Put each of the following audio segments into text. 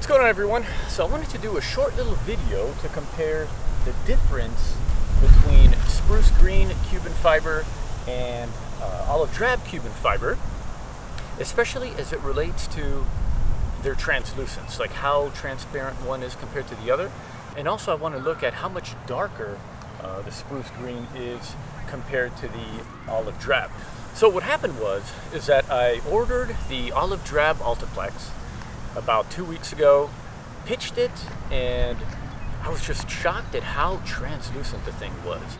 What's going on, everyone? So I wanted to do a short little video to compare the difference between spruce green Cuban fiber and olive drab Cuban fiber, especially as it relates to their translucence, like how transparent one is compared to the other. And also I want to look at how much darker the spruce green is compared to the olive drab. So what happened is that I ordered the olive drab Altaplex about 2 weeks ago, pitched it, and I was just shocked at how translucent the thing was.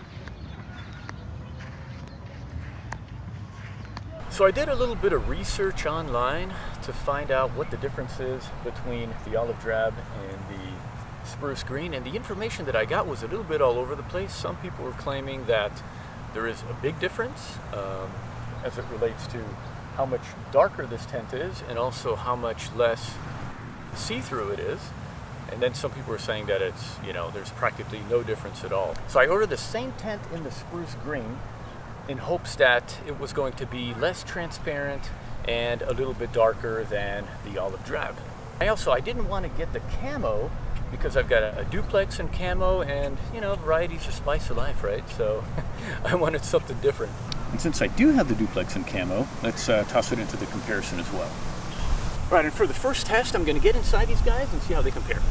So I did a little bit of research online to find out what the difference is between the olive drab and the spruce green, and the information that I got was a little bit all over the place. Some people were claiming that there is a big difference as it relates to how much darker this tint is and also how much less see-through it is. And then some people were saying that it's, there's practically no difference at all. So I ordered the same tint in the spruce green in hopes that it was going to be less transparent and a little bit darker than the olive drab. I didn't want to get the camo because I've got a duplex and camo, and variety's the spice of life, right? So I wanted something different. And since I do have the duplex and camo, let's toss it into the comparison as well. Right, and for the first test, I'm going to get inside these guys and see how they compare.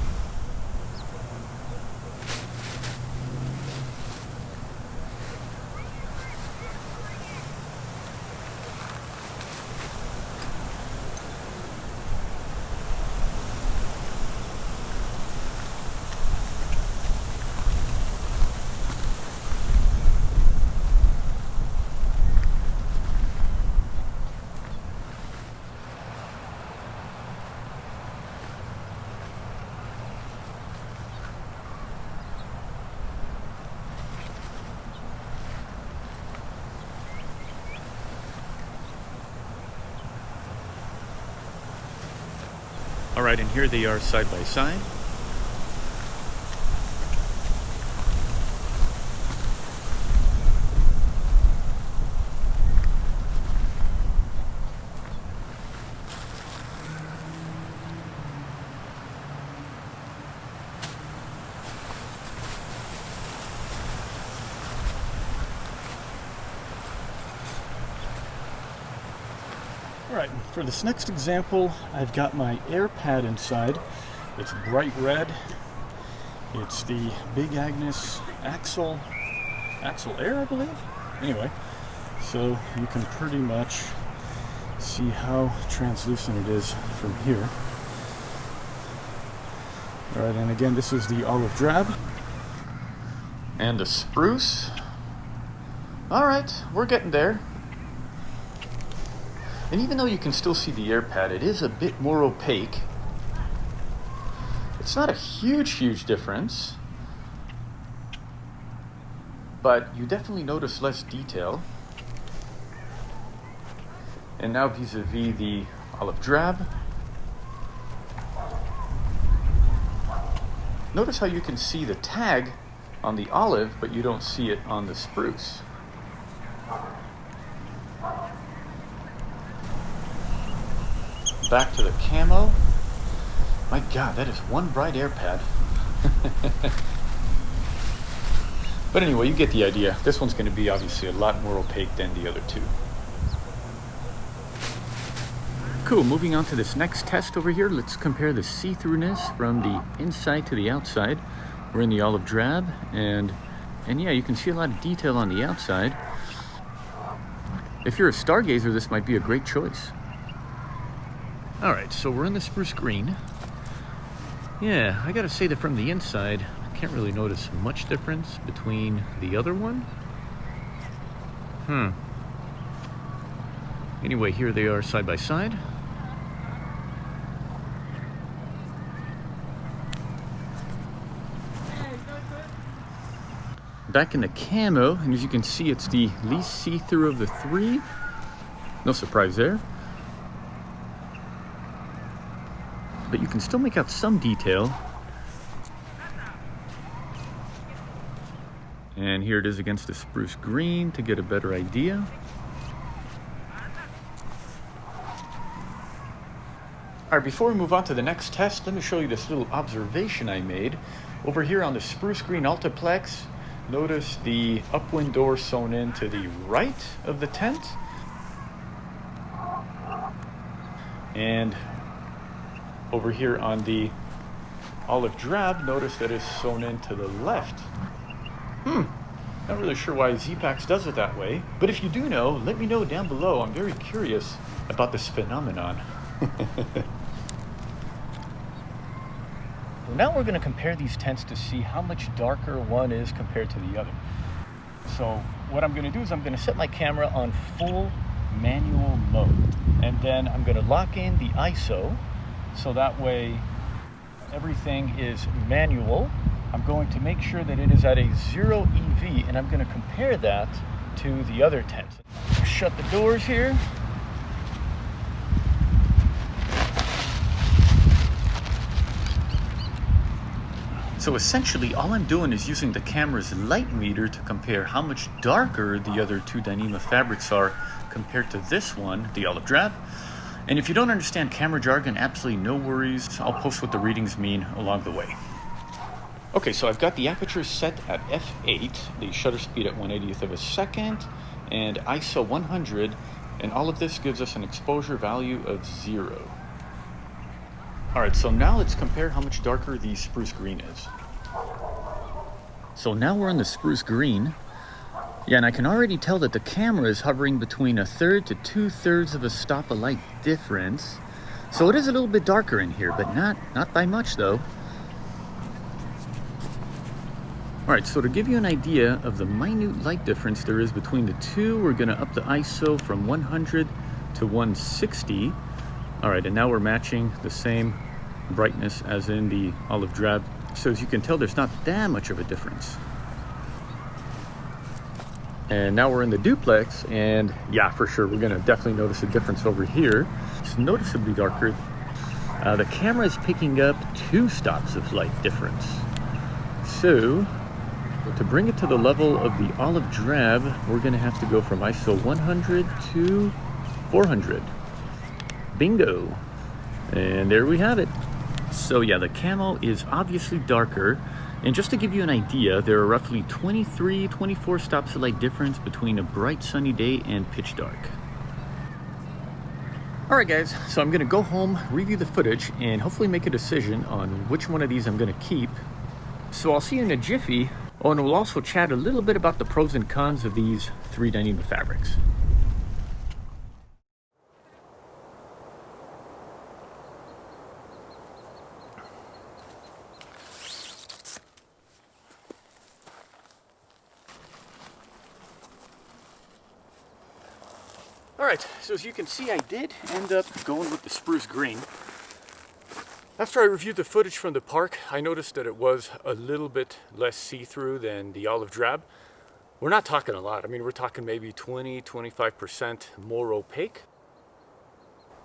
All right, and here they are side by side. Alright, for this next example, I've got my air pad inside. It's bright red. It's the Big Agnes Axle Air, I believe. Anyway, so you can pretty much see how translucent it is from here. Alright, and again, this is the olive drab. And the spruce. Alright, we're getting there. And even though you can still see the air pad, it is a bit more opaque. It's not a huge difference, but you definitely notice less detail. And now vis-a-vis the olive drab, notice how you can see the tag on the olive, but you don't see it on the spruce. Back to the camo. My God, that is one bright air pad. But anyway, you get the idea. This one's going to be obviously a lot more opaque than the other two. Cool, moving on to this next test over here. Let's compare the see-throughness from the inside to the outside. We're in the olive drab, and yeah, you can see a lot of detail on the outside. If you're a stargazer, this might be a great choice. All right, so we're in the spruce green. Yeah, I gotta say that from the inside, I can't really notice much difference between the other one. Anyway, here they are side by side. Back in the camo, and as you can see, it's the least see-through of the three. No surprise there. But you can still make out some detail. And here it is against the spruce green to get a better idea. All right, before we move on to the next test, let me show you this little observation I made. Over here on the Spruce Green Altaplex, notice the upwind door sewn in to the right of the tent. And over here on the Olive Drab, notice that it's sewn in to the left. Not really sure why Zpacks does it that way, but if you do know, let me know down below. I'm very curious about this phenomenon. Now we're going to compare these tents to see how much darker one is compared to the other. So what I'm going to do is I'm going to set my camera on full manual mode, and then I'm going to lock in the ISO so that way everything is manual. I'm going to make sure that it is at a 0 EV, and I'm going to compare that to the other tents. Shut the doors here. So essentially, all I'm doing is using the camera's light meter to compare how much darker the other two Dyneema fabrics are compared to this one, the Olive Drab. And if you don't understand camera jargon, absolutely no worries. I'll post what the readings mean along the way. Okay, so I've got the aperture set at f8, the shutter speed at 1/80th of a second, and ISO 100, and all of this gives us an exposure value of 0. All right, so now let's compare how much darker the Spruce Green is. So now we're on the Spruce Green. Yeah, and I can already tell that the camera is hovering between 1/3 to 2/3 of a stop of light difference. So it is a little bit darker in here, but not by much though. All right, so to give you an idea of the minute light difference there is between the two, we're gonna up the ISO from 100 to 160. All right, and now we're matching the same brightness as in the Olive Drab. So as you can tell, there's not that much of a difference. And now we're in the Duplex, and yeah, for sure, we're gonna definitely notice a difference over here. It's noticeably darker. The camera is picking up 2 stops of light difference. So to bring it to the level of the Olive Drab, we're gonna have to go from ISO 100 to 400. Bingo. And there we have it. So yeah, the camo is obviously darker. And just to give you an idea, there are roughly 23, 24 stops of light difference between a bright sunny day and pitch dark. All right guys, so I'm gonna go home, review the footage, and hopefully make a decision on which one of these I'm gonna keep. So I'll see you in a jiffy. Oh, and we'll also chat a little bit about the pros and cons of these 3 Dyneema fabrics. All right, so as you can see, I did end up going with the Spruce Green. After I reviewed the footage from the park, I noticed that it was a little bit less see-through than the Olive Drab. We're not talking a lot. I mean, we're talking maybe 20–25% more opaque.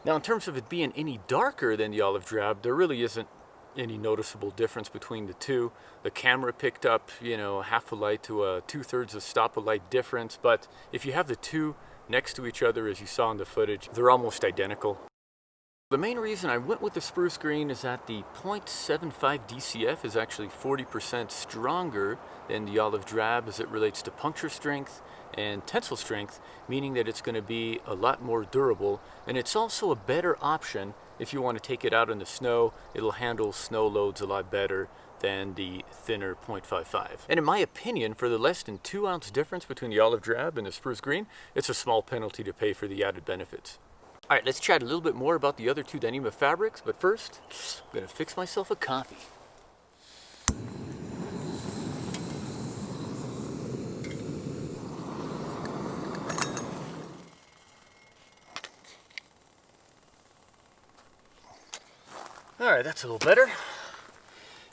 Now, in terms of it being any darker than the Olive Drab, there really isn't any noticeable difference between the two. The camera picked up, you know, half a light to a 2/3 a stop of light difference, but if you have the two next to each other, as you saw in the footage, they're almost identical. The main reason I went with the Spruce Green is that the 0.75 DCF is actually 40% stronger than the Olive Drab as it relates to puncture strength and tensile strength, meaning that it's going to be a lot more durable, and it's also a better option if you want to take it out in the snow. It'll handle snow loads a lot better than the thinner 0.55. And in my opinion, for the less than 2 ounce difference between the Olive Drab and the Spruce Green, it's a small penalty to pay for the added benefits. All right, let's chat a little bit more about the other 2 Dyneema fabrics, but first, I'm gonna fix myself a coffee. All right, that's a little better.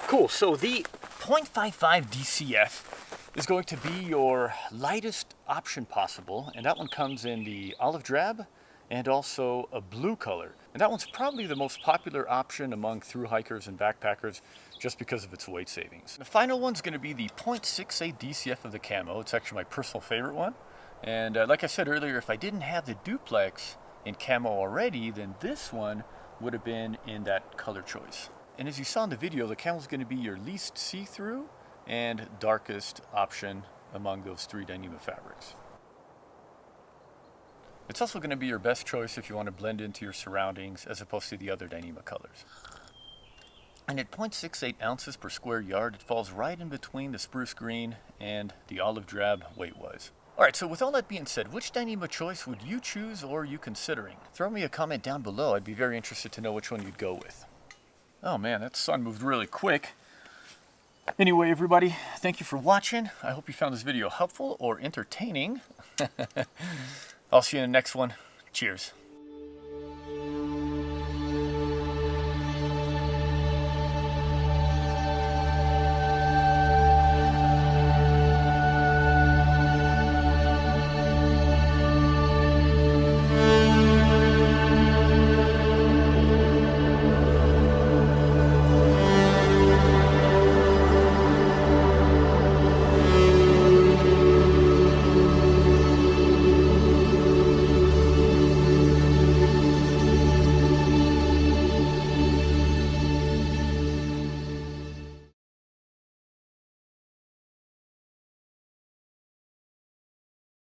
Cool, so the 0.55 DCF is going to be your lightest option possible, and that one comes in the Olive Drab and also a blue color. And that one's probably the most popular option among thru hikers and backpackers just because of its weight savings. The final one's gonna be the 0.68 DCF of the camo. It's actually my personal favorite one. And like I said earlier, if I didn't have the Duplex in camo already, then this one would have been in that color choice. And as you saw in the video, the camo is going to be your least see-through and darkest option among those 3 Dyneema fabrics. It's also going to be your best choice if you want to blend into your surroundings as opposed to the other Dyneema colors. And at 0.68 ounces per square yard, it falls right in between the spruce green and the olive drab weight-wise. Alright, so with all that being said, which Dyneema choice would you choose or are you considering? Throw me a comment down below. I'd be very interested to know which one you'd go with. Oh man, that sun moved really quick. Anyway, everybody, thank you for watching. I hope you found this video helpful or entertaining. I'll see you in the next one. Cheers.